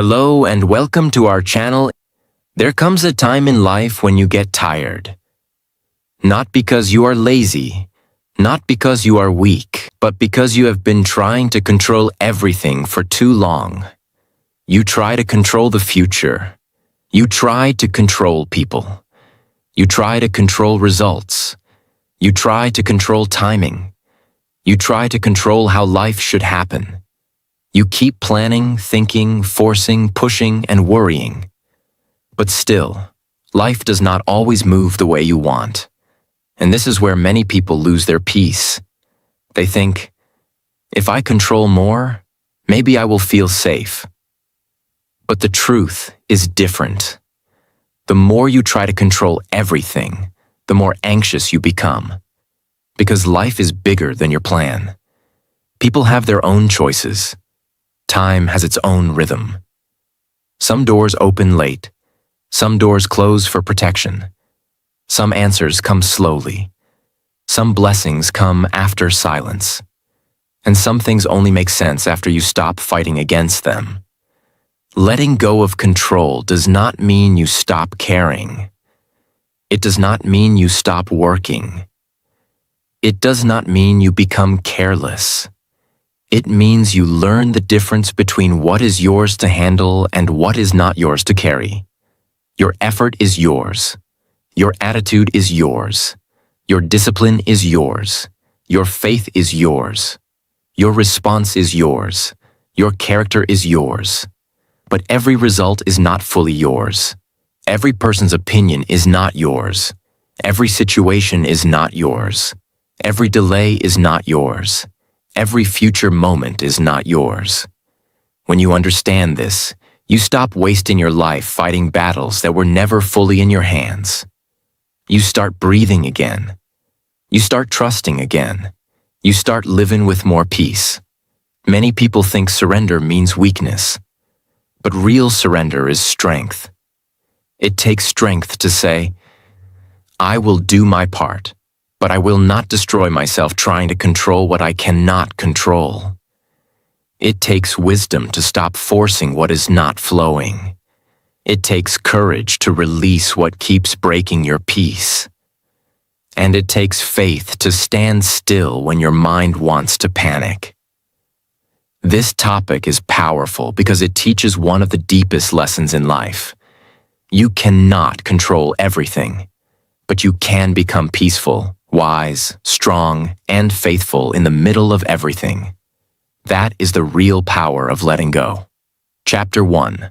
Hello and welcome to our channel. There comes a time in life when you get tired. Not because you are lazy, not because you are weak, but because you have been trying to control everything for too long. You try to control the future. You try to control people. You try to control results. You try to control timing. You try to control how life should happen. You keep planning, thinking, forcing, pushing, and worrying. But still, life does not always move the way you want. And this is where many people lose their peace. They think, if I control more, maybe I will feel safe. But the truth is different. The more you try to control everything, the more anxious you become. Because life is bigger than your plan. People have their own choices. Time has its own rhythm. Some doors open late. Some doors close for protection. Some answers come slowly. Some blessings come after silence. And some things only make sense after you stop fighting against them. Letting go of control does not mean you stop caring. It does not mean you stop working. It does not mean you become careless. It means you learn the difference between what is yours to handle and what is not yours to carry. Your effort is yours. Your attitude is yours. Your discipline is yours. Your faith is yours. Your response is yours. Your character is yours. But every result is not fully yours. Every person's opinion is not yours. Every situation is not yours. Every delay is not yours. Every future moment is not yours. When you understand this, you stop wasting your life fighting battles that were never fully in your hands. You start breathing again. You start trusting again. You start living with more peace. Many people think surrender means weakness. But real surrender is strength. It takes strength to say, I will do my part, but I will not destroy myself trying to control what I cannot control. It takes wisdom to stop forcing what is not flowing. It takes courage to release what keeps breaking your peace. And it takes faith to stand still when your mind wants to panic. This topic is powerful because it teaches one of the deepest lessons in life. You cannot control everything, but you can become peaceful, wise, strong, and faithful in the middle of everything. That is the real power of letting go. Chapter 1.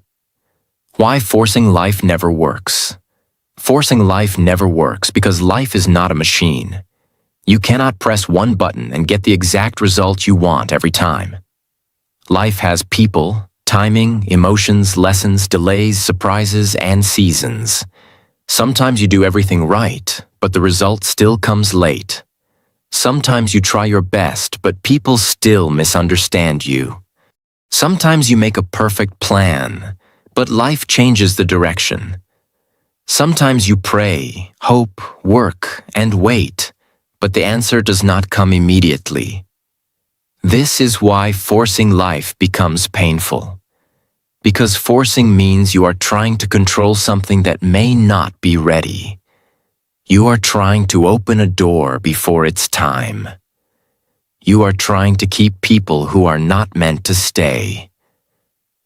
Why forcing life never works. Forcing life never works because life is not a machine. You cannot press one button and get the exact result you want every time. Life has people, timing, emotions, lessons, delays, surprises, and seasons. Sometimes you do everything right, but the result still comes late. Sometimes you try your best, but people still misunderstand you. Sometimes you make a perfect plan, but life changes the direction. Sometimes you pray, hope, work, and wait, but the answer does not come immediately. This is why forcing life becomes painful. Because forcing means you are trying to control something that may not be ready. You are trying to open a door before it's time. You are trying to keep people who are not meant to stay.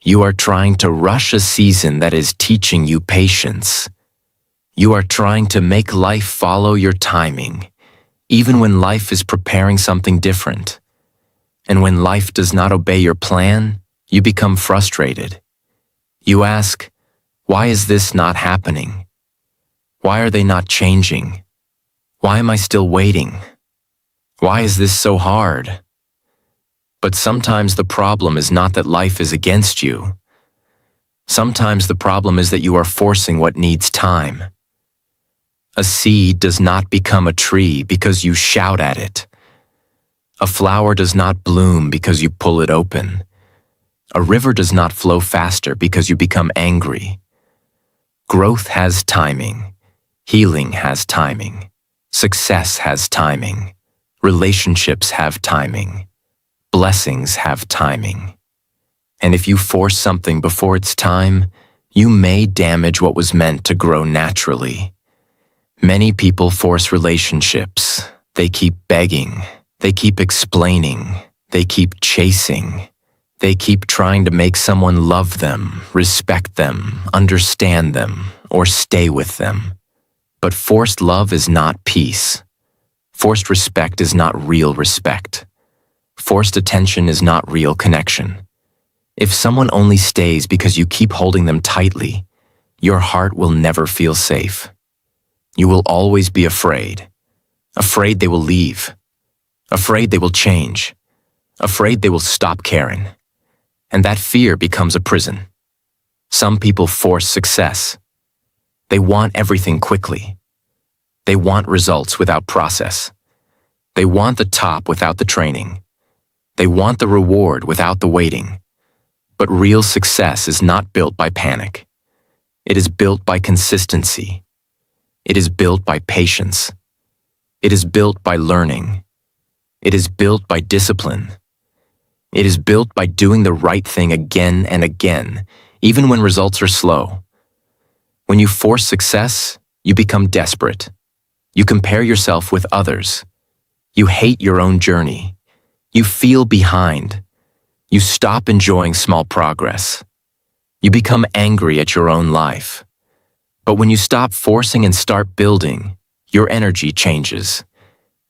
You are trying to rush a season that is teaching you patience. You are trying to make life follow your timing, even when life is preparing something different. And when life does not obey your plan, you become frustrated. You ask, why is this not happening? Why are they not changing? Why am I still waiting? Why is this so hard? But sometimes the problem is not that life is against you. Sometimes the problem is that you are forcing what needs time. A seed does not become a tree because you shout at it. A flower does not bloom because you pull it open. A river does not flow faster because you become angry. Growth has timing. Healing has timing. Success has timing. Relationships have timing. Blessings have timing. And if you force something before it's time, you may damage what was meant to grow naturally. Many people force relationships. They keep begging. They keep explaining. They keep chasing. They keep trying to make someone love them, respect them, understand them, or stay with them. But forced love is not peace. Forced respect is not real respect. Forced attention is not real connection. If someone only stays because you keep holding them tightly, your heart will never feel safe. You will always be afraid. Afraid they will leave. Afraid they will change. Afraid they will stop caring. And that fear becomes a prison. Some people force success. They want everything quickly. They want results without process. They want the top without the training. They want the reward without the waiting. But real success is not built by panic. It is built by consistency. It is built by patience. It is built by learning. It is built by discipline. It is built by doing the right thing again and again, even when results are slow. When you force success, you become desperate. You compare yourself with others. You hate your own journey. You feel behind. You stop enjoying small progress. You become angry at your own life. But when you stop forcing and start building, your energy changes.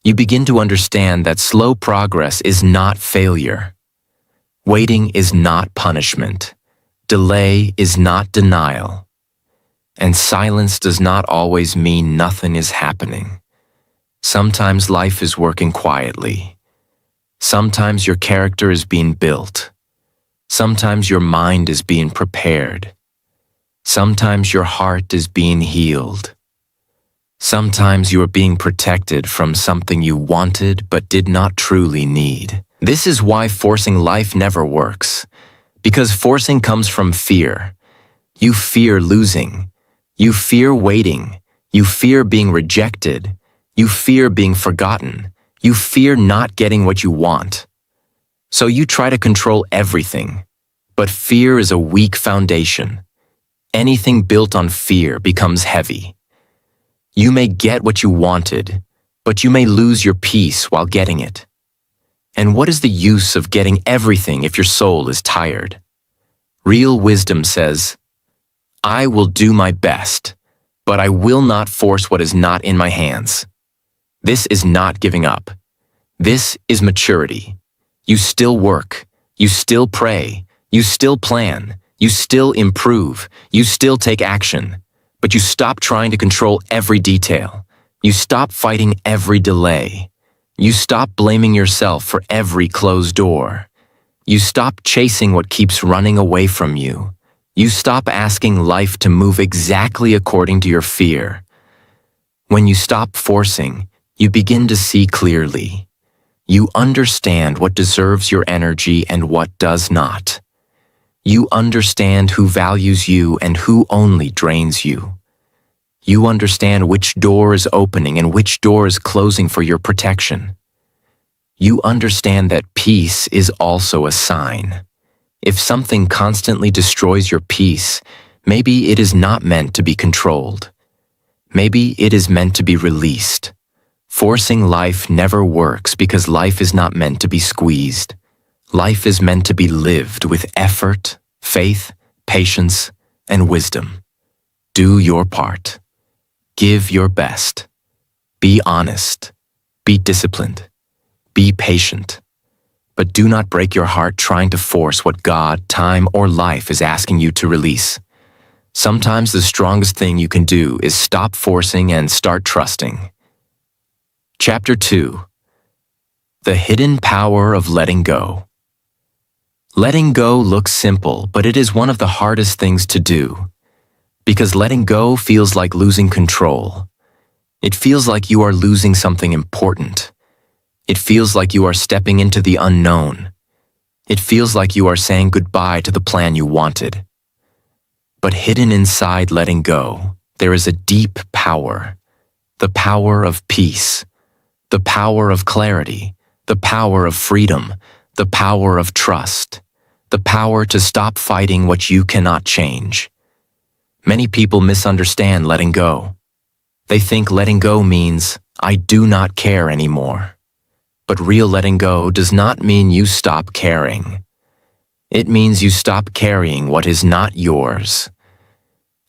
You begin to understand that slow progress is not failure. Waiting is not punishment. Delay is not denial. And silence does not always mean nothing is happening. Sometimes life is working quietly. Sometimes your character is being built. Sometimes your mind is being prepared. Sometimes your heart is being healed. Sometimes you are being protected from something you wanted but did not truly need. This is why forcing life never works. Because forcing comes from fear. You fear losing. You fear waiting. You fear being rejected. You fear being forgotten. You fear not getting what you want. So you try to control everything. But fear is a weak foundation. Anything built on fear becomes heavy. You may get what you wanted, but you may lose your peace while getting it. And what is the use of getting everything if your soul is tired? Real wisdom says, I will do my best, but I will not force what is not in my hands. This is not giving up. This is maturity. You still work. You still pray. You still plan. You still improve. You still take action. But you stop trying to control every detail. You stop fighting every delay. You stop blaming yourself for every closed door. You stop chasing what keeps running away from you. You stop asking life to move exactly according to your fear. When you stop forcing, you begin to see clearly. You understand what deserves your energy and what does not. You understand who values you and who only drains you. You understand which door is opening and which door is closing for your protection. You understand that peace is also a sign. If something constantly destroys your peace, maybe it is not meant to be controlled. Maybe it is meant to be released. Forcing life never works because life is not meant to be squeezed. Life is meant to be lived with effort, faith, patience, and wisdom. Do your part. Give your best. Be honest. Be disciplined. Be patient. But do not break your heart trying to force what God, time, or life is asking you to release. Sometimes the strongest thing you can do is stop forcing and start trusting. Chapter 2. The Hidden Power of Letting Go. Letting go looks simple, but it is one of the hardest things to do. Because letting go feels like losing control. It feels like you are losing something important. It feels like you are stepping into the unknown. It feels like you are saying goodbye to the plan you wanted. But hidden inside letting go, there is a deep power. The power of peace. The power of clarity. The power of freedom. The power of trust. the power to stop fighting what you cannot change. Many people misunderstand letting go. They think letting go means, I do not care anymore. But real letting go does not mean you stop caring. It means you stop carrying what is not yours.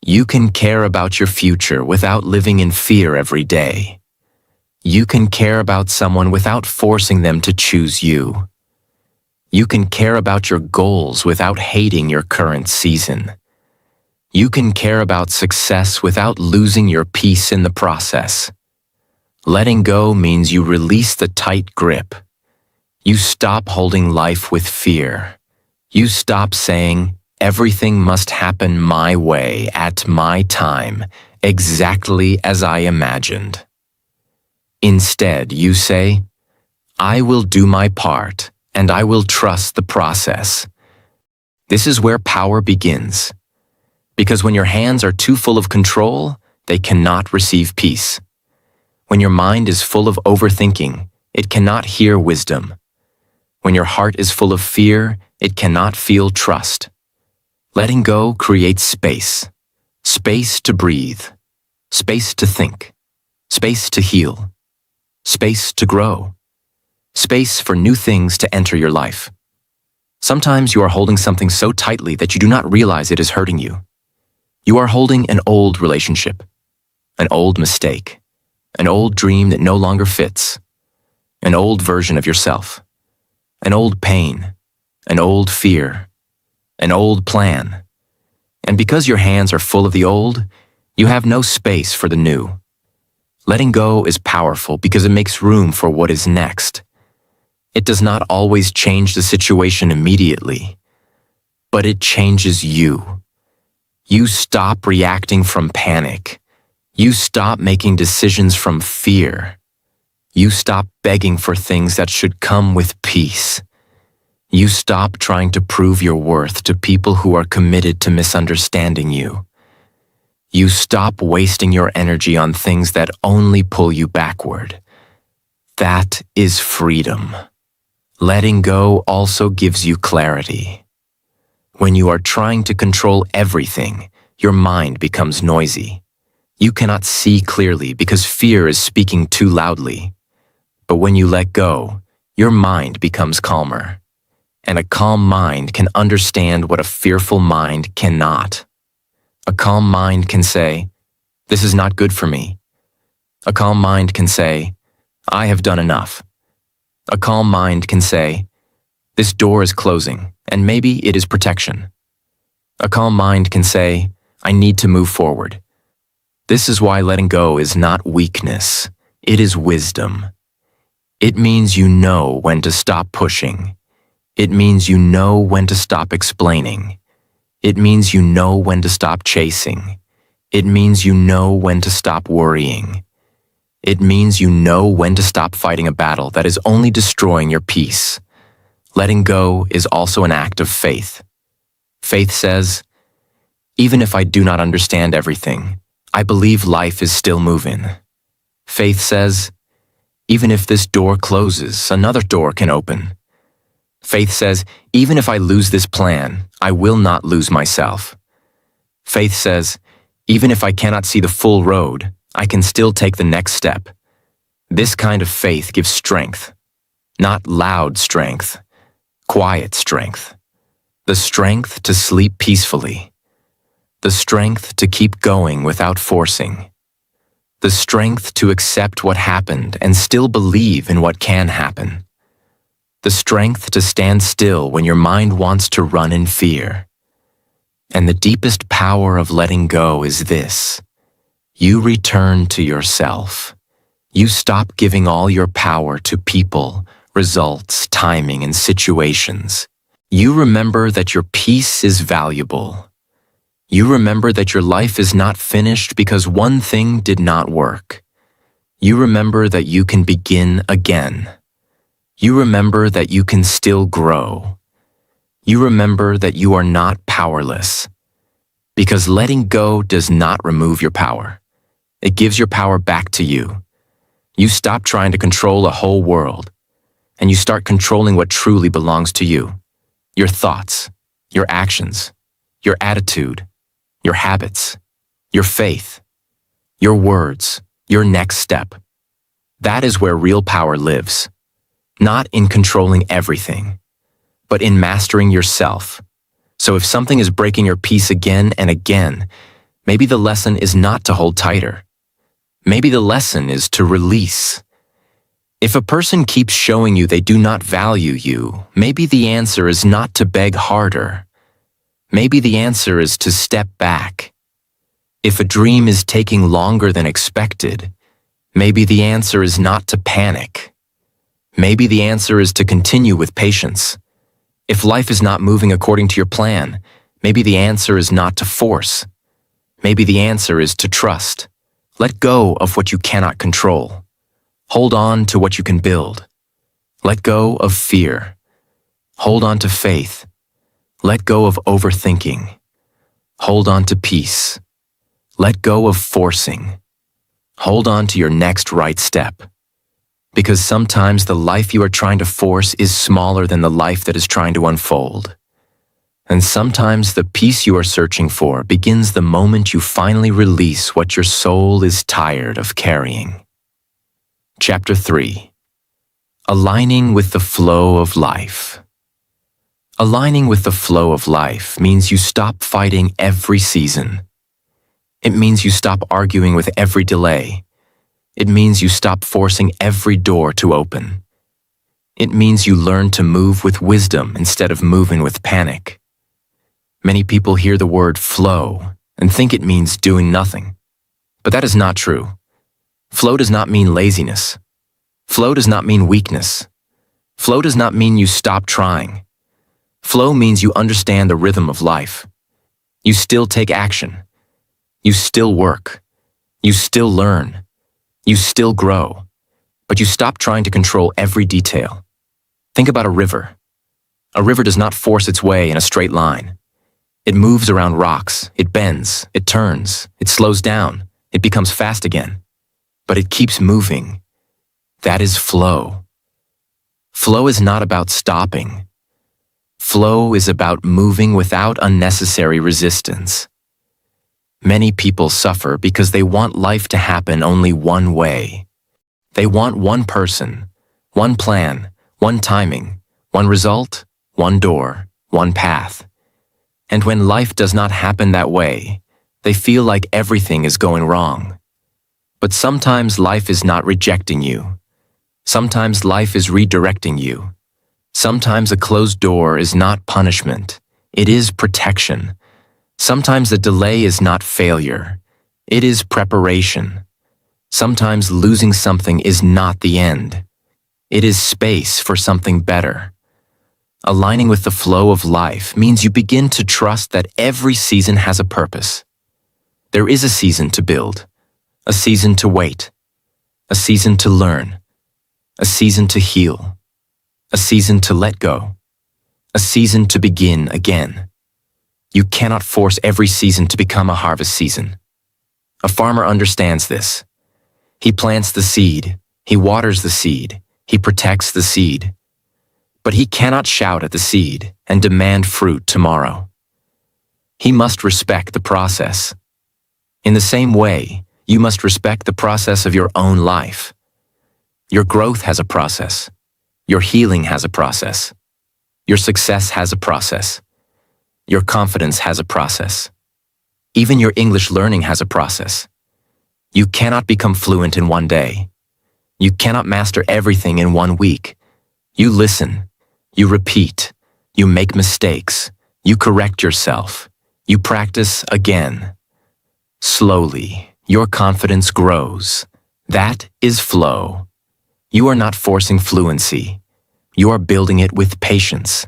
You can care about your future without living in fear every day. You can care about someone without forcing them to choose you. You can care about your goals without hating your current season. You can care about success without losing your peace in the process. Letting go means you release the tight grip. You stop holding life with fear. You stop saying, everything must happen my way at my time, exactly as I imagined. Instead, you say, I will do my part, and I will trust the process. This is where power begins. Because when your hands are too full of control, they cannot receive peace. When your mind is full of overthinking, it cannot hear wisdom. When your heart is full of fear, it cannot feel trust. Letting go creates space. Space to breathe. Space to think. Space to heal. Space to grow. Space for new things to enter your life. Sometimes you are holding something so tightly that you do not realize it is hurting you. You are holding an old relationship, an old mistake, an old dream that no longer fits, an old version of yourself, an old pain, an old fear, an old plan. And because your hands are full of the old, you have no space for the new. Letting go is powerful because it makes room for what is next. It does not always change the situation immediately, but it changes you. You stop reacting from panic. You stop making decisions from fear. You stop begging for things that should come with peace. You stop trying to prove your worth to people who are committed to misunderstanding you. You stop wasting your energy on things that only pull you backward. That is freedom. Letting go also gives you clarity. When you are trying to control everything, your mind becomes noisy. You cannot see clearly because fear is speaking too loudly. But when you let go, your mind becomes calmer. And a calm mind can understand what a fearful mind cannot. A calm mind can say, this is not good for me. A calm mind can say, I have done enough. A calm mind can say, this door is closing, and maybe it is protection. A calm mind can say, I need to move forward. This is why letting go is not weakness, it is wisdom. It means you know when to stop pushing. It means you know when to stop explaining. It means you know when to stop chasing. It means you know when to stop worrying. It means you know when to stop fighting a battle that is only destroying your peace. Letting go is also an act of faith. Faith says, even if I do not understand everything, I believe life is still moving. Faith says, even if this door closes, another door can open. Faith says, even if I lose this plan, I will not lose myself. Faith says, even if I cannot see the full road, I can still take the next step. This kind of faith gives strength. Not loud strength, quiet strength. The strength to sleep peacefully. The strength to keep going without forcing. The strength to accept what happened and still believe in what can happen. The strength to stand still when your mind wants to run in fear. And the deepest power of letting go is this. You return to yourself. You stop giving all your power to people, results, timing, and situations. You remember that your peace is valuable. You remember that your life is not finished because one thing did not work. You remember that you can begin again. You remember that you can still grow. You remember that you are not powerless. Because letting go does not remove your power. It gives your power back to you. You stop trying to control a whole world, and you start controlling what truly belongs to you. Your thoughts, your actions, your attitude, your habits, your faith, your words, your next step. That is where real power lives. Not in controlling everything, but in mastering yourself. So if something is breaking your peace again and again, maybe the lesson is not to hold tighter. Maybe the lesson is to release. If a person keeps showing you they do not value you, maybe the answer is not to beg harder. Maybe the answer is to step back. If a dream is taking longer than expected, maybe the answer is not to panic. Maybe the answer is to continue with patience. If life is not moving according to your plan, maybe the answer is not to force. Maybe the answer is to trust. Let go of what you cannot control. Hold on to what you can build. Let go of fear. Hold on to faith. Let go of overthinking. Hold on to peace. Let go of forcing. Hold on to your next right step. Because sometimes the life you are trying to force is smaller than the life that is trying to unfold. And sometimes the peace you are searching for begins the moment you finally release what your soul is tired of carrying. Chapter 3. Aligning with the flow of life. Aligning with the flow of life means you stop fighting every season. It means you stop arguing with every delay. It means you stop forcing every door to open. It means you learn to move with wisdom instead of moving with panic. Many people hear the word flow and think it means doing nothing. But that is not true. Flow does not mean laziness. Flow does not mean weakness. Flow does not mean you stop trying. Flow means you understand the rhythm of life. You still take action. You still work. You still learn. You still grow. But you stop trying to control every detail. Think about a river. A river does not force its way in a straight line. It moves around rocks. It bends. It turns. It slows down. It becomes fast again. But it keeps moving. That is flow. Flow is not about stopping. Flow is about moving without unnecessary resistance. Many people suffer because they want life to happen only one way. They want one person, one plan, one timing, one result, one door, one path. And when life does not happen that way, they feel like everything is going wrong. But sometimes life is not rejecting you. Sometimes life is redirecting you. Sometimes a closed door is not punishment. It is protection. Sometimes a delay is not failure. It is preparation. Sometimes losing something is not the end. It is space for something better. Aligning with the flow of life means you begin to trust that every season has a purpose. There is a season to build, a season to wait, a season to learn, a season to heal, a season to let go, a season to begin again. You cannot force every season to become a harvest season. A farmer understands this. He plants the seed, he waters the seed, he protects the seed. But he cannot shout at the seed and demand fruit tomorrow. He must respect the process. In the same way, you must respect the process of your own life. Your growth has a process. Your healing has a process. Your success has a process. Your confidence has a process. Even your English learning has a process. You cannot become fluent in one day. You cannot master everything in 1 week. You listen. You repeat. You make mistakes. You correct yourself. You practice again. Slowly, your confidence grows. That is flow. You are not forcing fluency. You are building it with patience.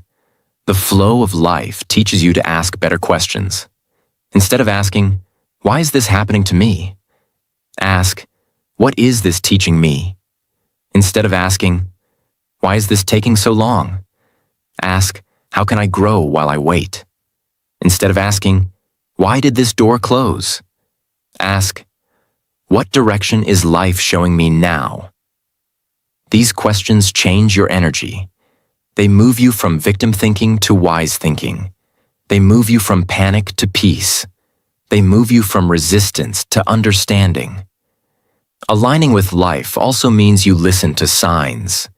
The flow of life teaches you to ask better questions. Instead of asking, "Why is this happening to me?" Ask, "What is this teaching me?" Instead of asking, "Why is this taking so long?" Ask, "How can I grow while I wait?" Instead of asking, "Why did this door close?" Ask, "What direction is life showing me now?" These questions change your energy. They move you from victim thinking to wise thinking. They move you from panic to peace. They move you from resistance to understanding. Aligning with life also means you listen to signs.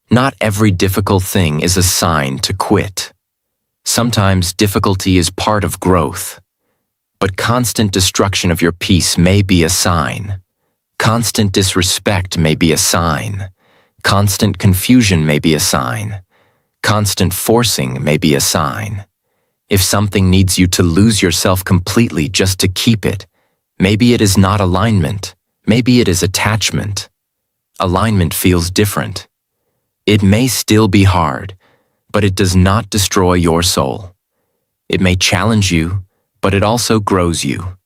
Not every difficult thing is a sign to quit. Sometimes difficulty is part of growth. But constant destruction of your peace may be a sign. Constant disrespect may be a sign. Constant confusion may be a sign. Constant forcing may be a sign. If something needs you to lose yourself completely just to keep it, maybe it is not alignment. Maybe it is attachment. Alignment feels different. It may still be hard, but it does not destroy your soul. It may challenge you, but it also grows you.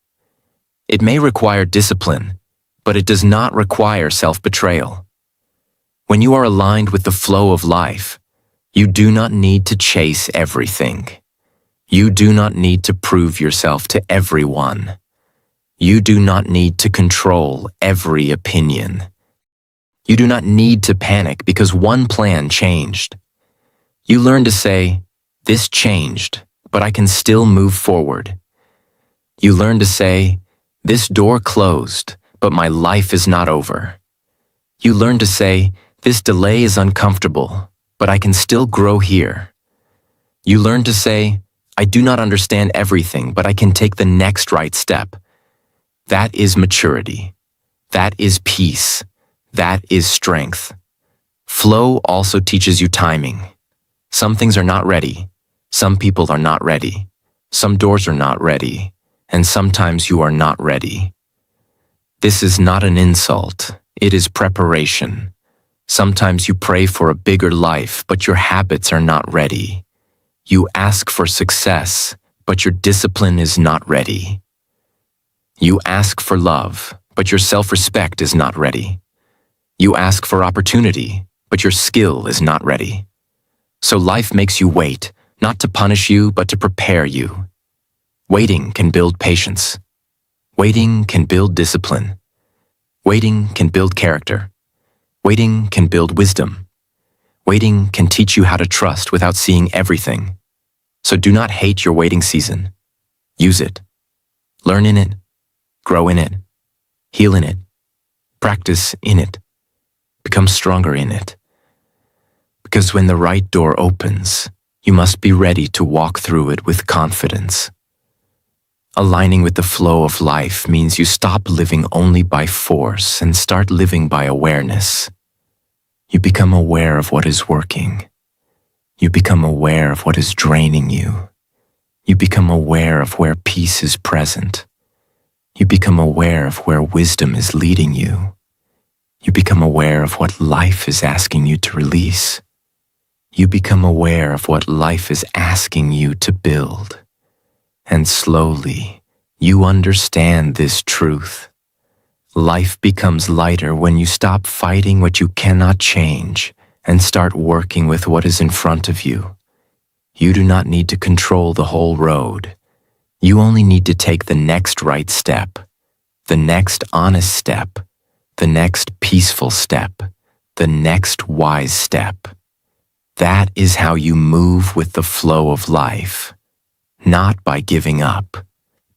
It may require discipline, but it does not require self-betrayal. When you are aligned with the flow of life, you do not need to chase everything. You do not need to prove yourself to everyone. You do not need to control every opinion. You do not need to panic because one plan changed. You learn to say, "This changed, but I can still move forward." You learn to say, "This door closed, but my life is not over." You learn to say, "This delay is uncomfortable, but I can still grow here." You learn to say, "I do not understand everything, but I can take the next right step." That is maturity. That is peace. That is strength. Flow also teaches you timing. Some things are not ready. Some people are not ready. Some doors are not ready. And sometimes you are not ready. This is not an insult. It is preparation. Sometimes you pray for a bigger life, but your habits are not ready. You ask for success, but your discipline is not ready. You ask for love, but your self-respect is not ready. You ask for opportunity, but your skill is not ready. So life makes you wait, not to punish you, but to prepare you. Waiting can build patience. Waiting can build discipline. Waiting can build character. Waiting can build wisdom. Waiting can teach you how to trust without seeing everything. So do not hate your waiting season. Use it. Learn in it. Grow in it. Heal in it. Practice in it. Become stronger in it. Because when the right door opens, you must be ready to walk through it with confidence. Aligning with the flow of life means you stop living only by force and start living by awareness. You become aware of what is working. You become aware of what is draining you. You become aware of where peace is present. You become aware of where wisdom is leading you. You become aware of what life is asking you to release. You become aware of what life is asking you to build. And slowly, you understand this truth. Life becomes lighter when you stop fighting what you cannot change and start working with what is in front of you. You do not need to control the whole road. You only need to take the next right step, the next honest step, the next peaceful step, the next wise step. That is how you move with the flow of life, not by giving up,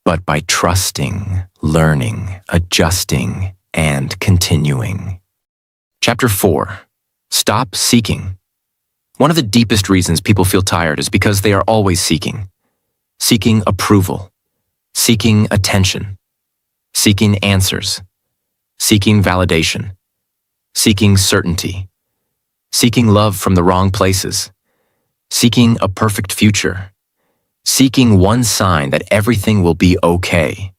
but by trusting, learning, adjusting, and continuing. Chapter 4. Stop seeking. One of the deepest reasons people feel tired is because they are always seeking. Seeking approval, seeking attention, seeking answers, seeking validation, seeking certainty, seeking love from the wrong places, seeking a perfect future, seeking one sign that everything will be okay.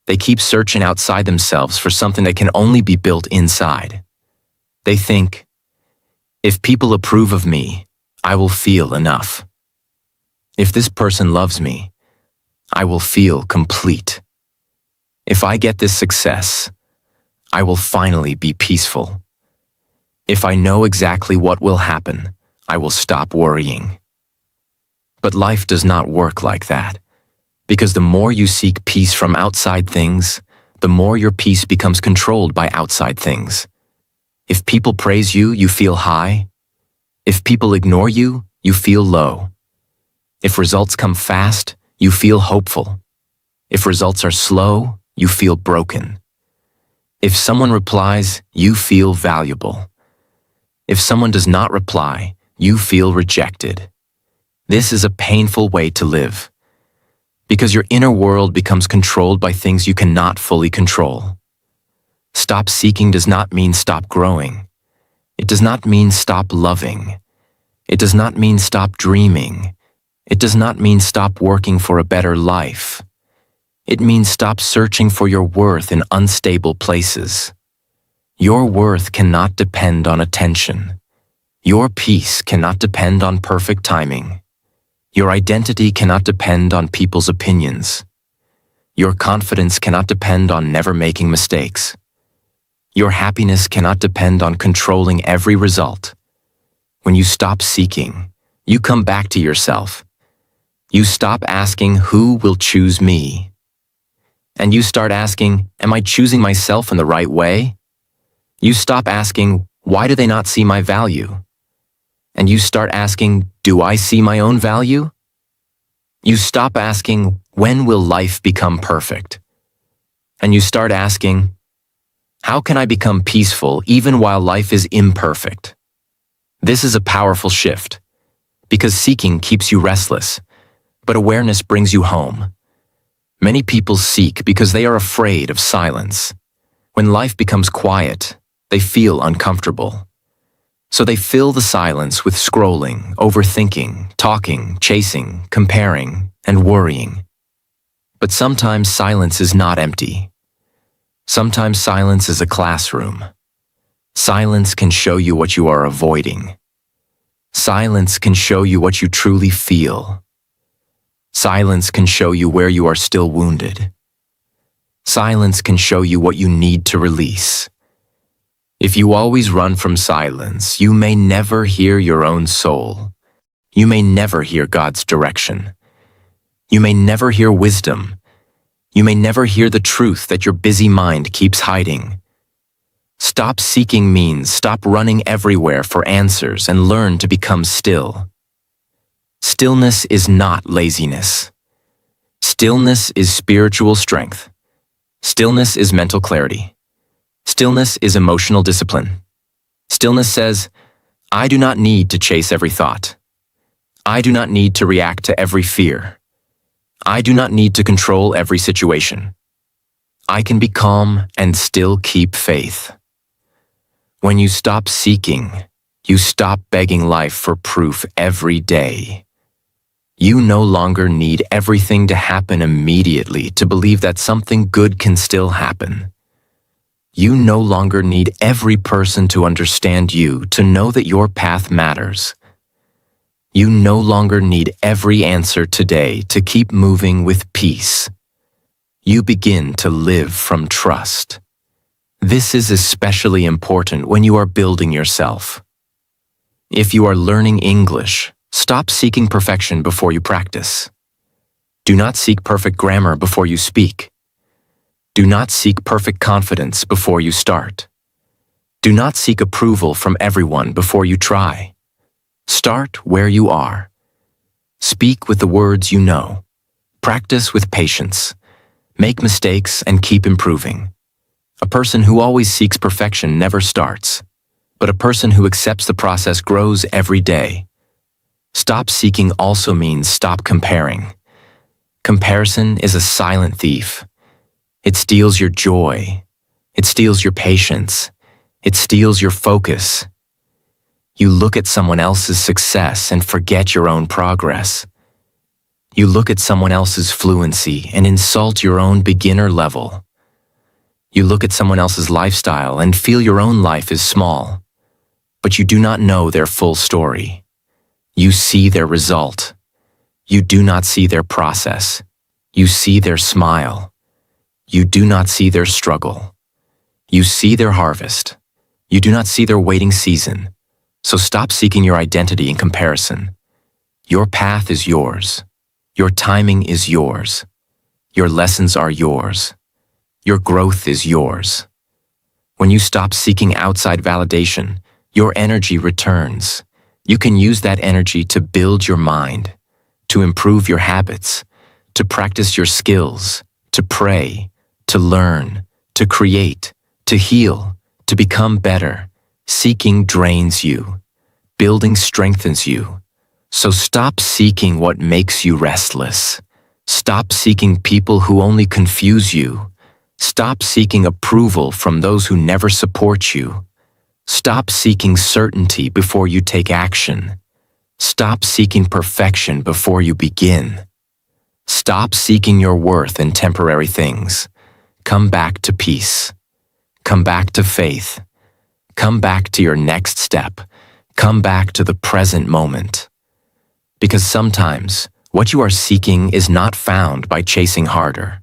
They keep searching outside themselves for something that can only be built inside. They think, if people approve of me, I will feel enough. If this person loves me, I will feel complete. If I get this success, I will finally be peaceful. If I know exactly what will happen, I will stop worrying. But life does not work like that, because the more you seek peace from outside things, the more your peace becomes controlled by outside things. If people praise you, you feel high. If people ignore you, you feel low. If results come fast, you feel hopeful. If results are slow, you feel broken. If someone replies, you feel valuable. If someone does not reply, you feel rejected. This is a painful way to live, because your inner world becomes controlled by things you cannot fully control. Stop seeking does not mean stop growing. It does not mean stop loving. It does not mean stop dreaming. It does not mean stop working for a better life. It means stop searching for your worth in unstable places. Your worth cannot depend on attention. Your peace cannot depend on perfect timing. Your identity cannot depend on people's opinions. Your confidence cannot depend on never making mistakes. Your happiness cannot depend on controlling every result. When you stop seeking, you come back to yourself. You stop asking, who will choose me? And you start asking, am I choosing myself in the right way? You stop asking, why do they not see my value? And you start asking, do I see my own value? You stop asking, when will life become perfect? And you start asking, how can I become peaceful even while life is imperfect? This is a powerful shift, because seeking keeps you restless, but awareness brings you home. Many people seek because they are afraid of silence. When life becomes quiet, they feel uncomfortable. So they fill the silence with scrolling, overthinking, talking, chasing, comparing, and worrying. But sometimes silence is not empty. Sometimes silence is a classroom. Silence can show you what you are avoiding. Silence can show you what you truly feel. Silence can show you where you are still wounded. Silence can show you what you need to release. If you always run from silence, you may never hear your own soul. You may never hear God's direction. You may never hear wisdom. You may never hear the truth that your busy mind keeps hiding. Stop seeking means stop running everywhere for answers and learn to become still. Stillness is not laziness. Stillness is spiritual strength. Stillness is mental clarity. Stillness is emotional discipline. Stillness says, I do not need to chase every thought. I do not need to react to every fear. I do not need to control every situation. I can be calm and still keep faith. When you stop seeking, you stop begging life for proof every day. You no longer need everything to happen immediately to believe that something good can still happen. You no longer need every person to understand you to know that your path matters. You no longer need every answer today to keep moving with peace. You begin to live from trust. This is especially important when you are building yourself. If you are learning English, stop seeking perfection before you practice. Do not seek perfect grammar before you speak. Do not seek perfect confidence before you start. Do not seek approval from everyone before you try. Start where you are. Speak with the words you know. Practice with patience. Make mistakes and keep improving. A person who always seeks perfection never starts, but a person who accepts the process grows every day. Stop seeking also means stop comparing. Comparison is a silent thief. It steals your joy. It steals your patience. It steals your focus. You look at someone else's success and forget your own progress. You look at someone else's fluency and insult your own beginner level. You look at someone else's lifestyle and feel your own life is small, but you do not know their full story. You see their result. You do not see their process. You see their smile. You do not see their struggle. You see their harvest. You do not see their waiting season. So stop seeking your identity in comparison. Your path is yours. Your timing is yours. Your lessons are yours. Your growth is yours. When you stop seeking outside validation, your energy returns. You can use that energy to build your mind, to improve your habits, to practice your skills, to pray, to learn, to create, to heal, to become better. Seeking drains you. Building strengthens you. So stop seeking what makes you restless. Stop seeking people who only confuse you. Stop seeking approval from those who never support you. Stop seeking certainty before you take action. Stop seeking perfection before you begin. Stop seeking your worth in temporary things. Come back to peace. Come back to faith. Come back to your next step. Come back to the present moment. Because sometimes, what you are seeking is not found by chasing harder.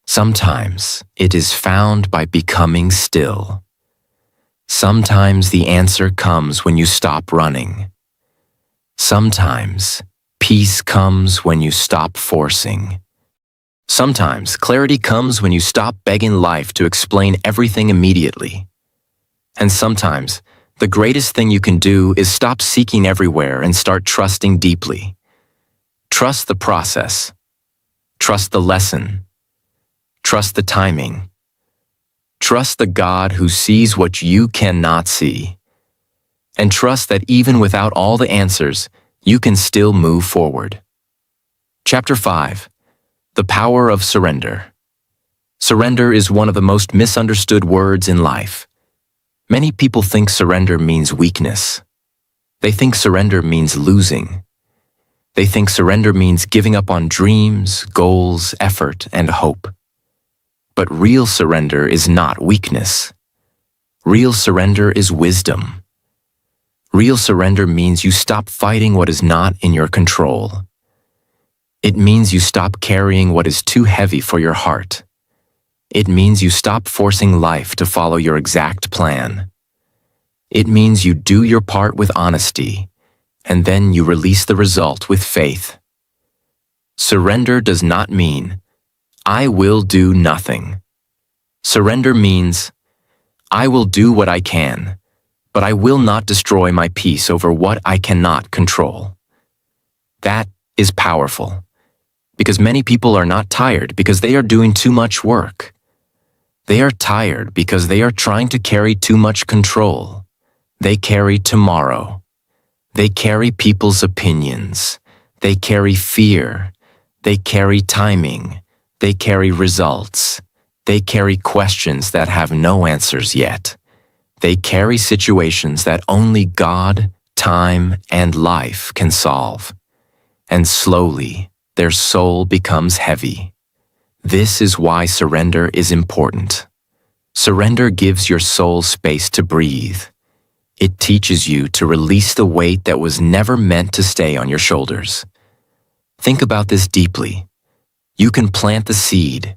Sometimes, it is found by becoming still. Sometimes the answer comes when you stop running. Sometimes, peace comes when you stop forcing. Sometimes, clarity comes when you stop begging life to explain everything immediately. And sometimes, the greatest thing you can do is stop seeking everywhere and start trusting deeply. Trust the process. Trust the lesson. Trust the timing. Trust the God who sees what you cannot see. And trust that even without all the answers, you can still move forward. Chapter 5. The Power of Surrender. Surrender is one of the most misunderstood words in life. Many people think surrender means weakness. They think surrender means losing. They think surrender means giving up on dreams, goals, effort, and hope. But real surrender is not weakness. Real surrender is wisdom. Real surrender means you stop fighting what is not in your control. It means you stop carrying what is too heavy for your heart. It means you stop forcing life to follow your exact plan. It means you do your part with honesty, and then you release the result with faith. Surrender does not mean, I will do nothing. Surrender means, I will do what I can, but I will not destroy my peace over what I cannot control. That is powerful, because many people are not tired because they are doing too much work. They are tired because they are trying to carry too much control. They carry tomorrow. They carry people's opinions. They carry fear. They carry timing. They carry results. They carry questions that have no answers yet. They carry situations that only God, time, and life can solve. And slowly, their soul becomes heavy. This is why surrender is important. Surrender gives your soul space to breathe. It teaches you to release the weight that was never meant to stay on your shoulders. Think about this deeply. You can plant the seed.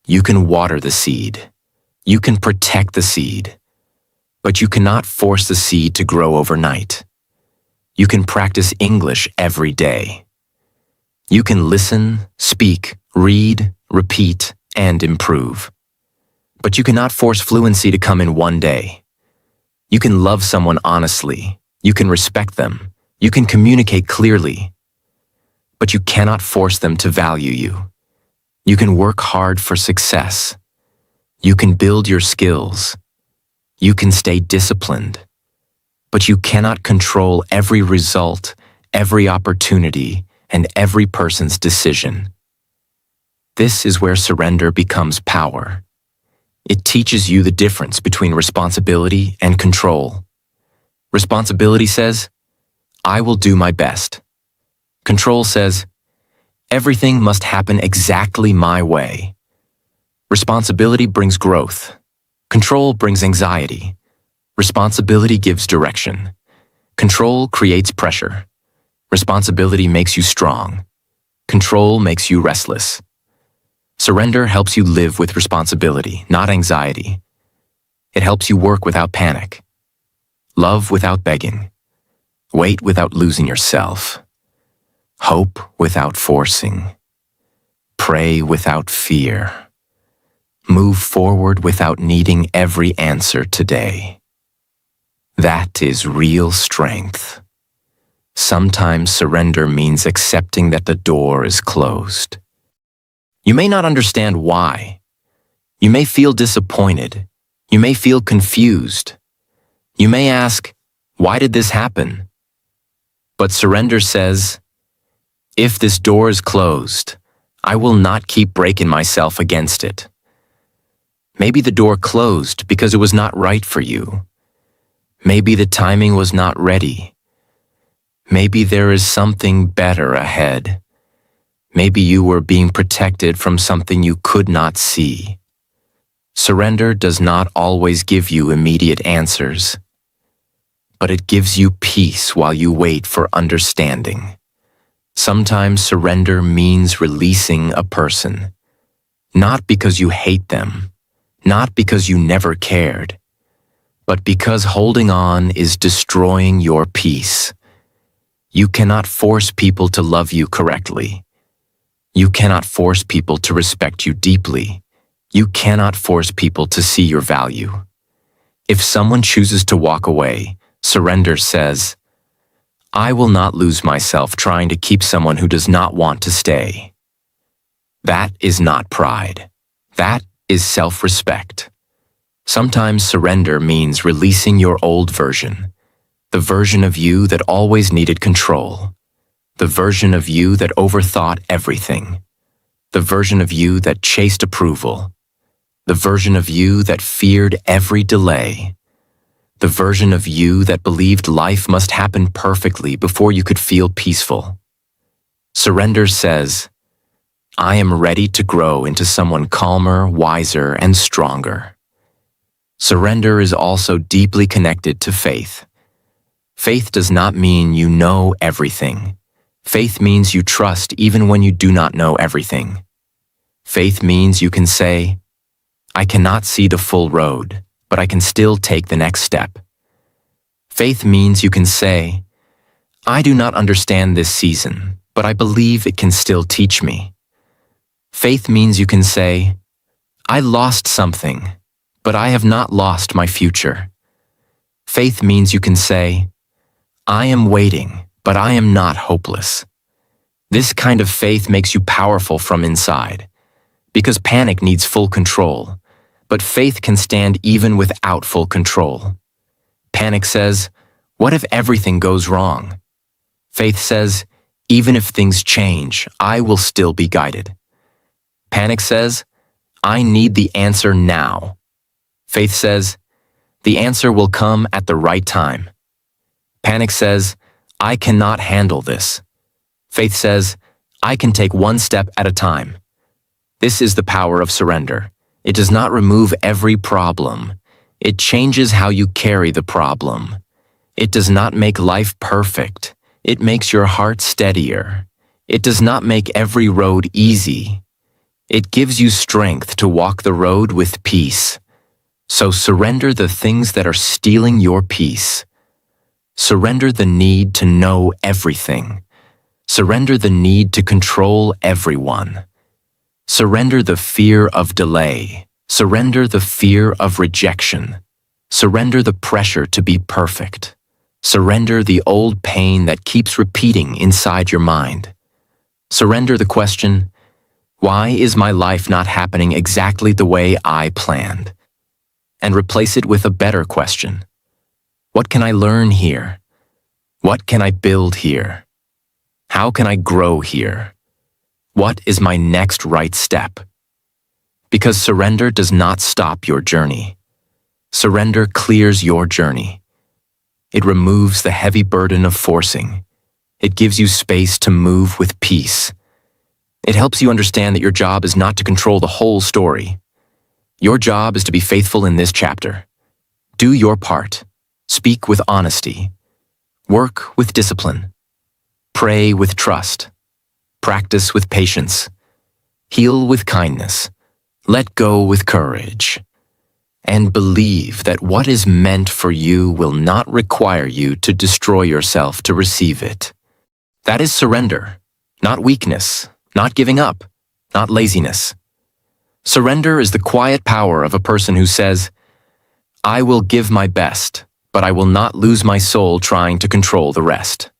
You can water the seed. You can protect the seed. But you cannot force the seed to grow overnight. You can practice English every day. You can listen, speak, read, repeat, and improve. But you cannot force fluency to come in one day. You can love someone honestly. You can respect them. You can communicate clearly. But you cannot force them to value you. You can work hard for success. You can build your skills. You can stay disciplined. But you cannot control every result, every opportunity, and every person's decision. This is where surrender becomes power. It teaches you the difference between responsibility and control. Responsibility says, I will do my best. Control says, everything must happen exactly my way. Responsibility brings growth. Control brings anxiety. Responsibility gives direction. Control creates pressure. Responsibility makes you strong. Control makes you restless. Surrender helps you live with responsibility, not anxiety. It helps you work without panic. Love without begging. Wait without losing yourself. Hope without forcing. Pray without fear. Move forward without needing every answer today. That is real strength. Sometimes surrender means accepting that the door is closed. You may not understand why. You may feel disappointed. You may feel confused. You may ask, why did this happen? But surrender says, if this door is closed, I will not keep breaking myself against it. Maybe the door closed because it was not right for you. Maybe the timing was not ready. Maybe there is something better ahead. Maybe you were being protected from something you could not see. Surrender does not always give you immediate answers, but it gives you peace while you wait for understanding. Sometimes surrender means releasing a person, not because you hate them, not because you never cared, but because holding on is destroying your peace. You cannot force people to love you correctly. You cannot force people to respect you deeply. You cannot force people to see your value. If someone chooses to walk away, surrender says, I will not lose myself trying to keep someone who does not want to stay. That is not pride. That is self-respect. Sometimes surrender means releasing your old version, the version of you that always needed control, the version of you that overthought everything, the version of you that chased approval, the version of you that feared every delay, the version of you that believed life must happen perfectly before you could feel peaceful. Surrender says, I am ready to grow into someone calmer, wiser, and stronger. Surrender is also deeply connected to faith. Faith does not mean you know everything. Faith means you trust even when you do not know everything. Faith means you can say, I cannot see the full road, but I can still take the next step. Faith means you can say, I do not understand this season, but I believe it can still teach me. Faith means you can say, I lost something, but I have not lost my future. Faith means you can say, I am waiting, but I am not hopeless. This kind of faith makes you powerful from inside, because panic needs full control, but faith can stand even without full control. Panic says, what if everything goes wrong? Faith says, even if things change, I will still be guided. Panic says, I need the answer now. Faith says, the answer will come at the right time. Panic says, I cannot handle this. Faith says, I can take one step at a time. This is the power of surrender. It does not remove every problem. It changes how you carry the problem. It does not make life perfect. It makes your heart steadier. It does not make every road easy. It gives you strength to walk the road with peace. So surrender the things that are stealing your peace. Surrender the need to know everything. Surrender the need to control everyone. Surrender the fear of delay. Surrender the fear of rejection. Surrender the pressure to be perfect. Surrender the old pain that keeps repeating inside your mind. Surrender the question, why is my life not happening exactly the way I planned? And replace it with a better question. What can I learn here? What can I build here? How can I grow here? What is my next right step? Because surrender does not stop your journey. Surrender clears your journey. It removes the heavy burden of forcing. It gives you space to move with peace. It helps you understand that your job is not to control the whole story. Your job is to be faithful in this chapter. Do your part. Speak with honesty. Work with discipline. Pray with trust. Practice with patience. Heal with kindness. Let go with courage. And believe that what is meant for you will not require you to destroy yourself to receive it. That is surrender, not weakness, not giving up, not laziness. Surrender is the quiet power of a person who says, I will give my best, but I will not lose my soul trying to control the rest.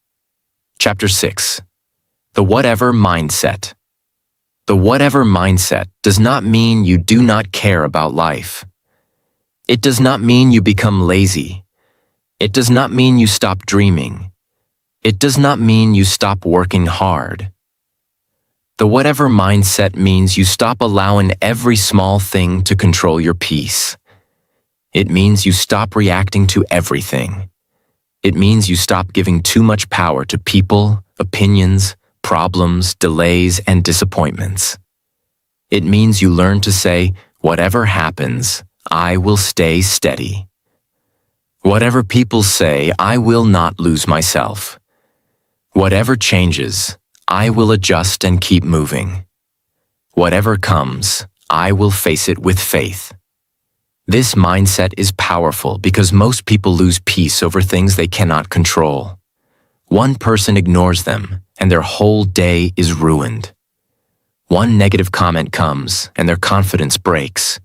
Chapter 6. The whatever mindset. The whatever mindset does not mean you do not care about life. It does not mean you become lazy. It does not mean you stop dreaming. It does not mean you stop working hard. The whatever mindset means you stop allowing every small thing to control your peace. It means you stop reacting to everything. It means you stop giving too much power to people, opinions, problems, delays, and disappointments. It means you learn to say, whatever happens, I will stay steady. Whatever people say, I will not lose myself. Whatever changes, I will adjust and keep moving. Whatever comes, I will face it with faith. This mindset is powerful because most people lose peace over things they cannot control. One person ignores them, and their whole day is ruined. One negative comment comes, and their confidence breaks.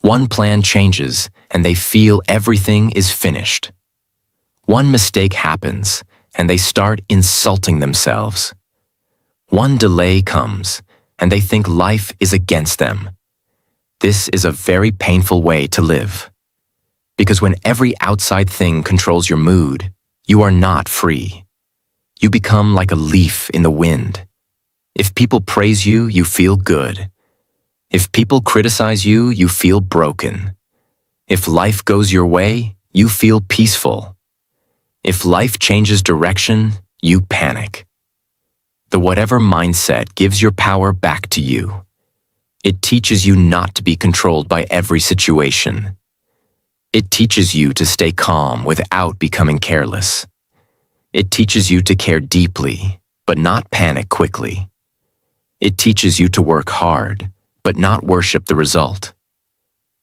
One plan changes, and they feel everything is finished. One mistake happens, and they start insulting themselves. One delay comes, and they think life is against them. This is a very painful way to live. Because when every outside thing controls your mood, you are not free. You become like a leaf in the wind. If people praise you, you feel good. If people criticize you, you feel broken. If life goes your way, you feel peaceful. If life changes direction, you panic. The whatever mindset gives your power back to you. It teaches you not to be controlled by every situation. It teaches you to stay calm without becoming careless. It teaches you to care deeply, but not panic quickly. It teaches you to work hard, but not worship the result.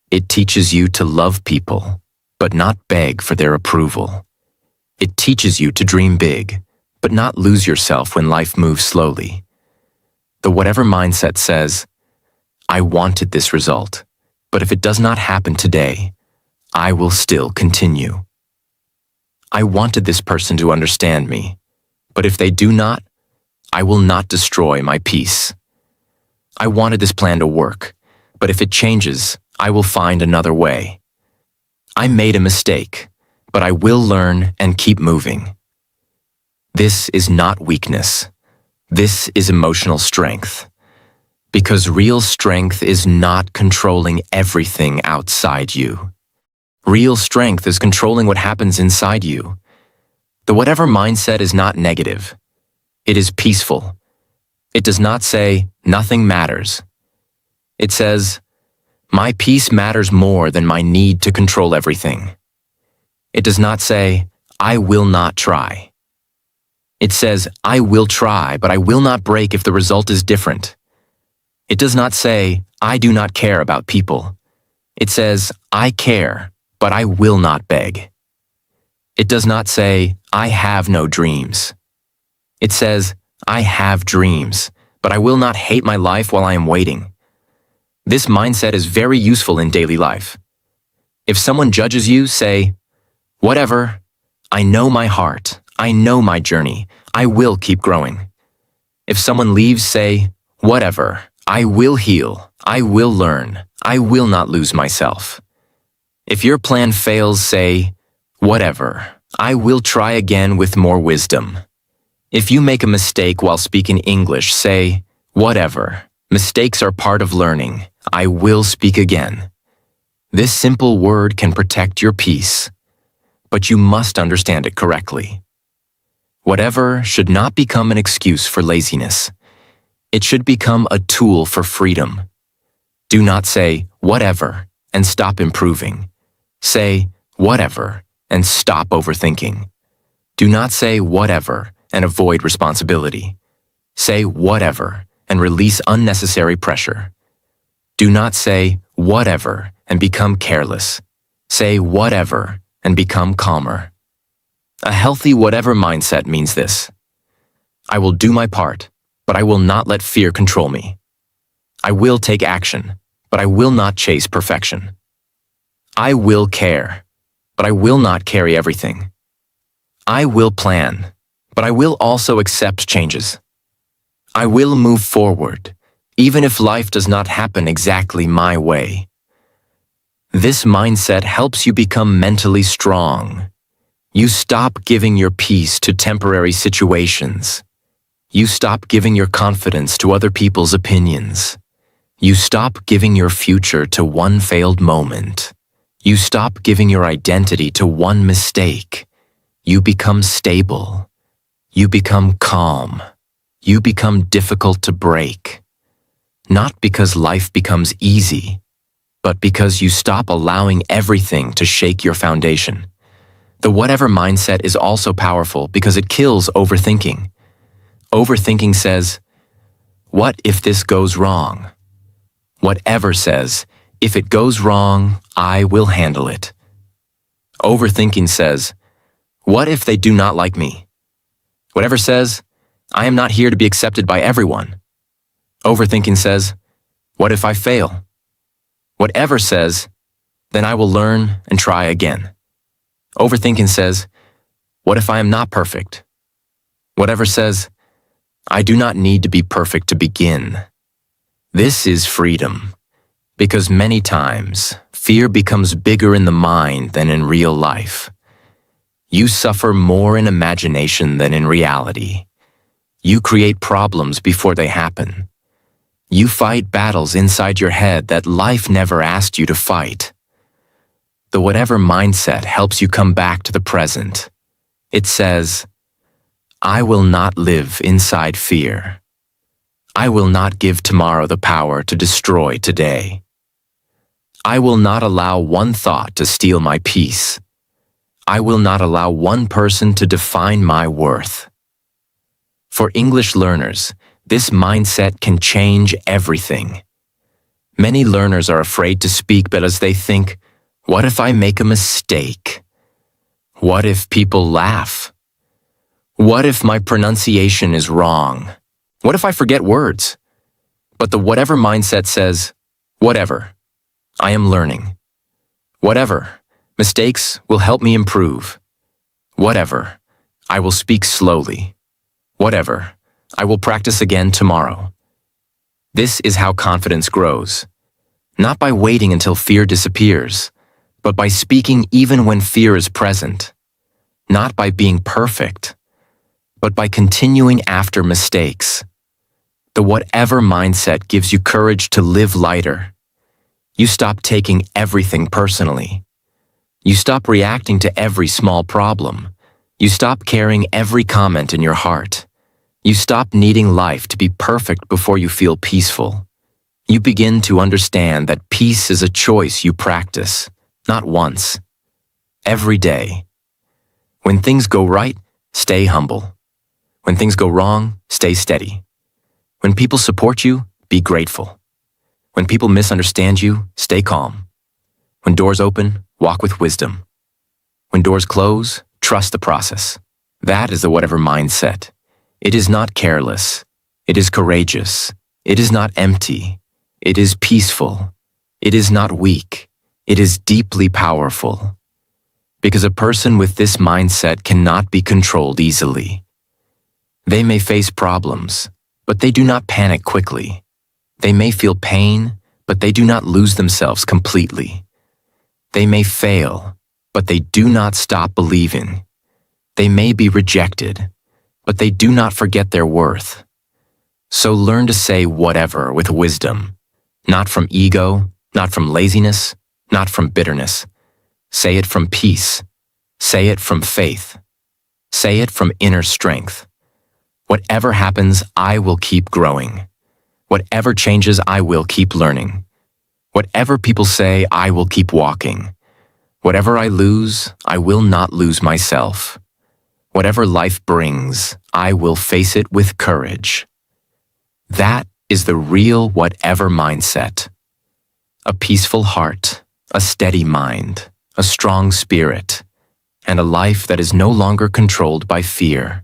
It teaches you to love people, but not beg for their approval. It teaches you to dream big, but not lose yourself when life moves slowly. The whatever mindset says, I wanted this result, but if it does not happen today, I will still continue. I wanted this person to understand me, but if they do not, I will not destroy my peace. I wanted this plan to work, but if it changes, I will find another way. I made a mistake, but I will learn and keep moving. This is not weakness. This is emotional strength. Because real strength is not controlling everything outside you. Real strength is controlling what happens inside you. The whatever mindset is not negative. It is peaceful. It does not say, nothing matters. It says, my peace matters more than my need to control everything. It does not say, I will not try. It says, I will try, but I will not break if the result is different. It does not say, I do not care about people. It says, I care, but I will not beg. It does not say, I have no dreams. It says, I have dreams, but I will not hate my life while I am waiting. This mindset is very useful in daily life. If someone judges you, say, whatever, I know my heart, I know my journey, I will keep growing. If someone leaves, say, whatever, I will heal, I will learn, I will not lose myself. If your plan fails, say, whatever, I will try again with more wisdom. If you make a mistake while speaking English, say, whatever, mistakes are part of learning, I will speak again. This simple word can protect your peace, but you must understand it correctly. Whatever should not become an excuse for laziness. It should become a tool for freedom. Do not say, whatever, and stop improving. Say, whatever, and stop overthinking. Do not say, whatever, and avoid responsibility. Say, whatever, and release unnecessary pressure. Do not say, whatever, and become careless. Say, whatever, and become calmer. A healthy whatever mindset means this. I will do my part, but I will not let fear control me. I will take action, but I will not chase perfection. I will care, but I will not carry everything. I will plan, But I will also accept changes. I will move forward, even if life does not happen exactly my way. This mindset helps you become mentally strong. You stop giving your peace to temporary situations. You stop giving your confidence to other people's opinions. You stop giving your future to one failed moment. You stop giving your identity to one mistake. You become stable. You become calm. You become difficult to break. Not because life becomes easy, but because you stop allowing everything to shake your foundation. The whatever mindset is also powerful because it kills overthinking. Overthinking says, what if this goes wrong? Whatever says, if it goes wrong, I will handle it. Overthinking says, what if they do not like me? Whatever says, I am not here to be accepted by everyone. Overthinking says, what if I fail? Whatever says, then I will learn and try again. Overthinking says, what if I am not perfect? Whatever says, I do not need to be perfect to begin. This is freedom, because many times, fear becomes bigger in the mind than in real life. You suffer more in imagination than in reality. You create problems before they happen. You fight battles inside your head that life never asked you to fight. The whatever mindset helps you come back to the present. It says, I will not live inside fear. I will not give tomorrow the power to destroy today. I will not allow one thought to steal my peace. I will not allow one person to define my worth. For English learners, this mindset can change everything. Many learners are afraid to speak because they think, what if I make a mistake? What if people laugh? What if my pronunciation is wrong? What if I forget words? But the whatever mindset says, whatever, I am learning. Whatever, mistakes will help me improve. Whatever, I will speak slowly. Whatever, I will practice again tomorrow. This is how confidence grows. Not by waiting until fear disappears, but by speaking even when fear is present. Not by being perfect, but by continuing after mistakes. The whatever mindset gives you courage to live lighter. You stop taking everything personally. You stop reacting to every small problem. You stop carrying every comment in your heart. You stop needing life to be perfect before you feel peaceful. You begin to understand that peace is a choice you practice, not once, every day. When things go right, stay humble. When things go wrong, stay steady. When people support you, be grateful. When people misunderstand you, stay calm. When doors open, walk with wisdom. When doors close, trust the process. That is the whatever mindset. It is not careless. It is courageous. It is not empty. It is peaceful. It is not weak. It is deeply powerful. Because a person with this mindset cannot be controlled easily. They may face problems, but they do not panic quickly. They may feel pain, but they do not lose themselves completely. They may fail, but they do not stop believing. They may be rejected, but they do not forget their worth. So learn to say whatever with wisdom, not from ego, not from laziness, not from bitterness. Say it from peace. Say it from faith. Say it from inner strength. Whatever happens, I will keep growing. Whatever changes, I will keep learning. Whatever people say, I will keep walking. Whatever I lose, I will not lose myself. Whatever life brings, I will face it with courage. That is the real whatever mindset. A peaceful heart, a steady mind, a strong spirit, and a life that is no longer controlled by fear.